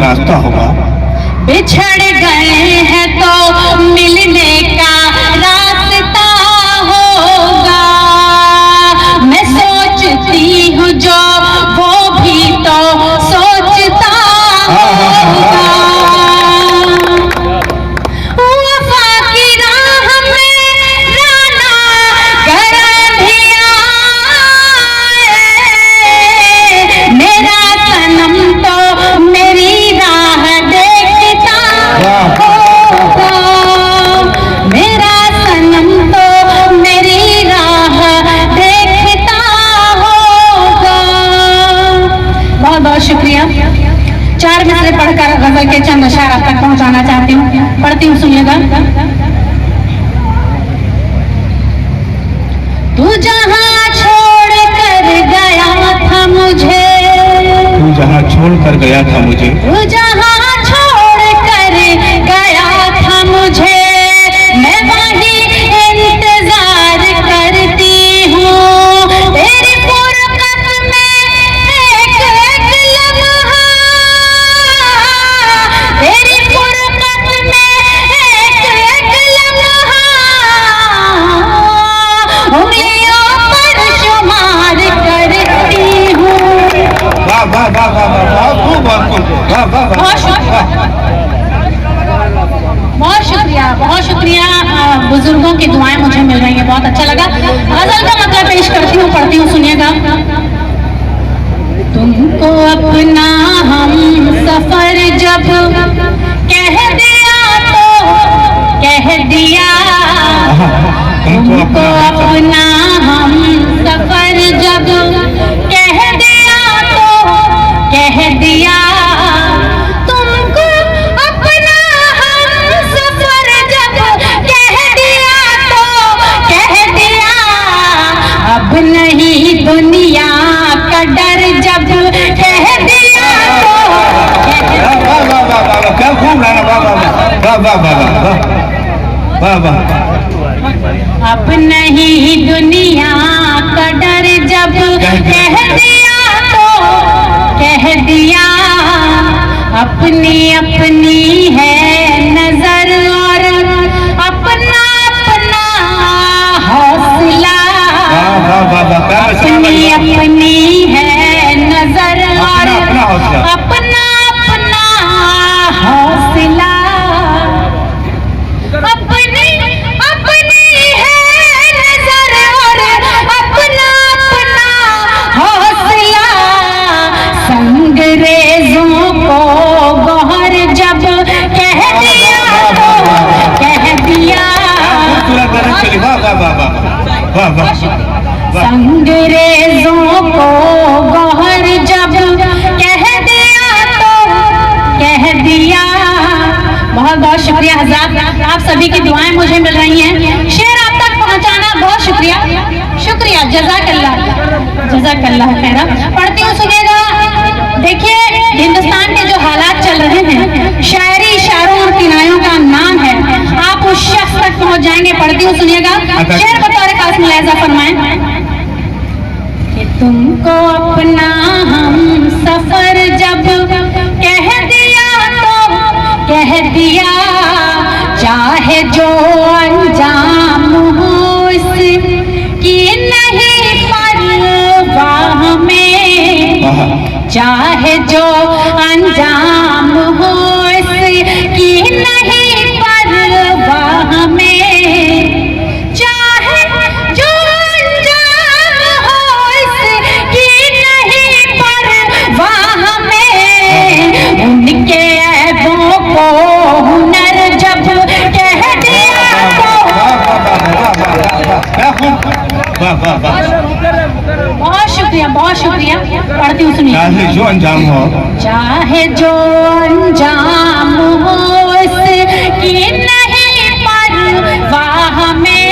रास्ता होगा। बिछड़ गए हैं तो मिलने का रास्ता होगा। मैं सोचती हूँ जो वो भी तो सोचता होगा। वफा की राह में राना गराधिया मेरा सनम तो मेरी राह देखता होगा। मेरा सनम तो मेरी राह देखता होगा। बहुत बहुत शुक्रिया। 4 मिसरे पढ़कर गजल के चंद अशार आप तक पहुंचाना चाहती हूँ। पढ़ती हूँ, सुनिएगा। तू जहाँ छोड़ कर गया था मुझे, तू जहाँ छोड़ कर गया था मुझे, तू जहाँ छोड़ कर गया था मुझे, मैं वहीं इंतजार करती हूँ। तेरी फुरकत में एक एक लम्हा, तेरी फुरकत में एक एक लम्हा उंगलियों पर शुमार करती हूँ। वाह वाह वाह वाह वाह वाह खूब वाह वाह वाह। बहुत शुक्रिया, बहुत शुक्रिया। बुजुर्गों की दुआएं मुझे मिल रही हैं, बहुत अच्छा लगा। गजल का मतलब पेश करती हूँ, पढ़ती हूँ, सुनिएगा। तुमको अपना हम सफर जब कह दिया तो कह दिया, तुमको अपना हम सफर जब कह दिया तो कह दिया। तुमको अपना हम सफर जब कह दिया तो कह दिया। अब नहीं दुनिया का डर जब कह दिया तो कह दिया। वाह वाह वाह वाह क्या खूब गाना। वाह वाह वाह वाह वाह वाह वाह वाह। अब नहीं दुनिया का डर जब कह दिया तो कह दिया। अपनी अपनी है नजर और अपना अपना हौसला। अपनी अपनी है नजर और अपना अपना हौसला। अपनी अपनी है नजर और अपना अपना हौसला। संगरेजों को गौहर जब कह दिया तो कह दिया। संगरेजों को गौहर जब कह दिया तो कह दिया। बहुत बहुत शुक्रिया हज़रात, आप सभी की दुआएं मुझे मिल रही हैं। शेर आप तक पहुंचाना, बहुत शुक्रिया, शुक्रिया। जज़ाकल्लाह, जज़ाकल्लाह खैरा। पढ़ती हूँ, सुनिएगा। देखिए, हिंदुस्तान के जो हालात चल रहे हैं, शायरी इशारों और किनायों का नाम है। आप उस शख्स तक पहुंच जाएंगे। पढ़ती हूँ, सुनिएगा। शेर बतौर खास मुलाहिज़ा फरमाएं कि तुमको अपना हम सफर जब कह दिया तो कह दिया। चाहे जो अंजाम हो इसकी नहीं परवाह में, चाहे जो अंजाम हो इसकी नहीं परवाह में। चाहे जो अंजाम हो इसकी नहीं परवाह में। उनके ऐबों को हुनर जब कह दिया तो। बहुत शुक्रिया, बहुत शुक्रिया। पढ़ती हूँ, सुनिए। चाहे जो अंजाम हो, चाहे जो अंजाम हो इसकी नहीं परवाह में।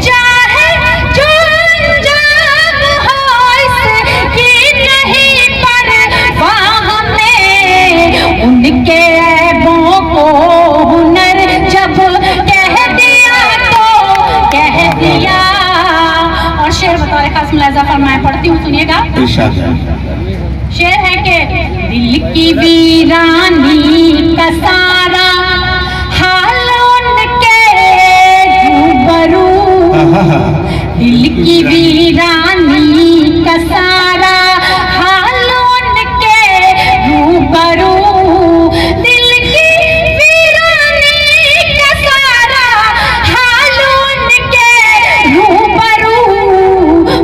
चाहे जो अंजाम हो इसकी नहीं परवाह में। उनके ऐबों को हुनर जब कह दिया तो कह दिया। और शेर बतौर खास मुलाहिज़ा फरमाया, पढ़ती हूँ, सुनिएगा। शेर है कि दिल की वीरानी का सारा हाल उनके रूबरू, दिल की वीरानी का सारा हाल उनके रूबरू, दिल की वीरानी का सारा हाल उनके रूबरू,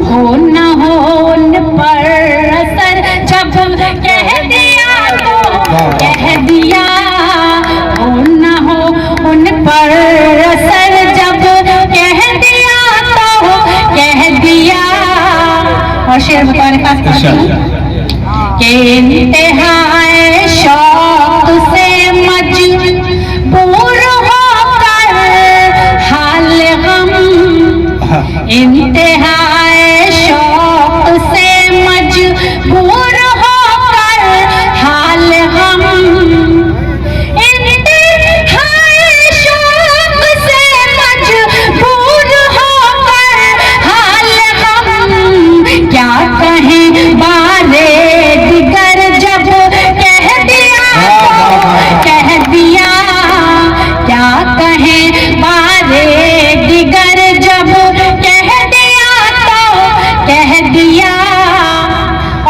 हो न हो उन पर असर जब कह दिया तो कह दिया, हो न हो उन पर असर जब कह दिया तो कह दिया। और शेर बतौर खास के इंतहाए शौक से मजबूर होकर हाल गम, इंतहाए शौक से मजबूर होकर हाल गम, इंतहाए शौक से मजबूर होकर हाल गम, क्या कहें बारे दिगर जब कह दिया तो कह दिया, क्या कहें बारे दिगर जब कह दिया तो कह दिया।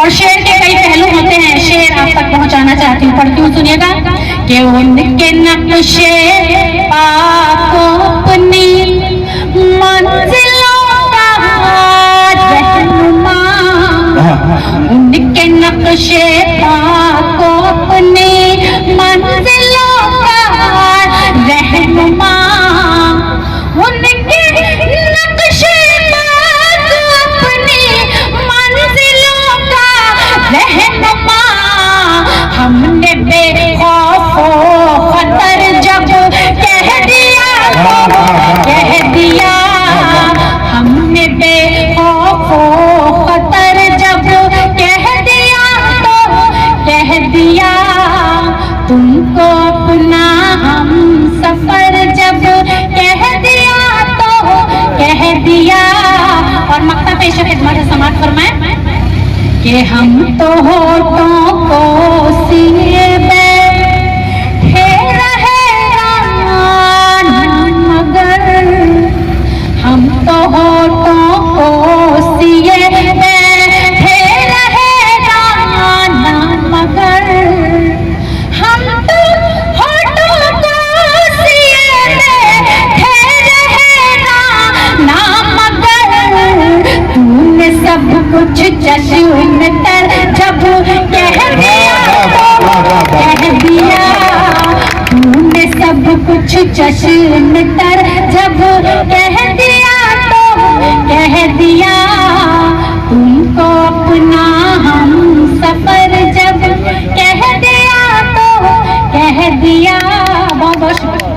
और शेर के कई पहलू होते हैं, शेर आप तक पहुंचाना चाहती हूँ, पढ़ती हूँ, सुनिएगा कि उनके नक्शे पाको अपनी मंजिलों का रहनुमा, उनके नक्शे पाको अपनी मंजिलों का रहनुमा, उनके नक्शे पाको अपनी मंजिलों का रहनुमा, हमने बेखौफो खतर जब कह दिया तो कह दिया, हमने बेखौफो खतर जब कह दिया तो कह दिया, तुमको अपना हम सफर जब कह दिया तो कह दिया। और मक्ता पेश खिदमत से समाप्त फरमाए कि हम तो होठों को सीने बैठे रहे मगर, हम तो होठों को सीए बैठे रहे मगर, हम तो होठों को सीए बैठे रहे मगर, तूने सब कुछ जश्न तर जब कह दिया तो कह दिया, तूने सब कुछ जश्न तर जब कह दिया तो कह दिया, तुमको अपना हम सफर जब कह दिया तो कह दिया। बहुत बहुत शुक्रिया।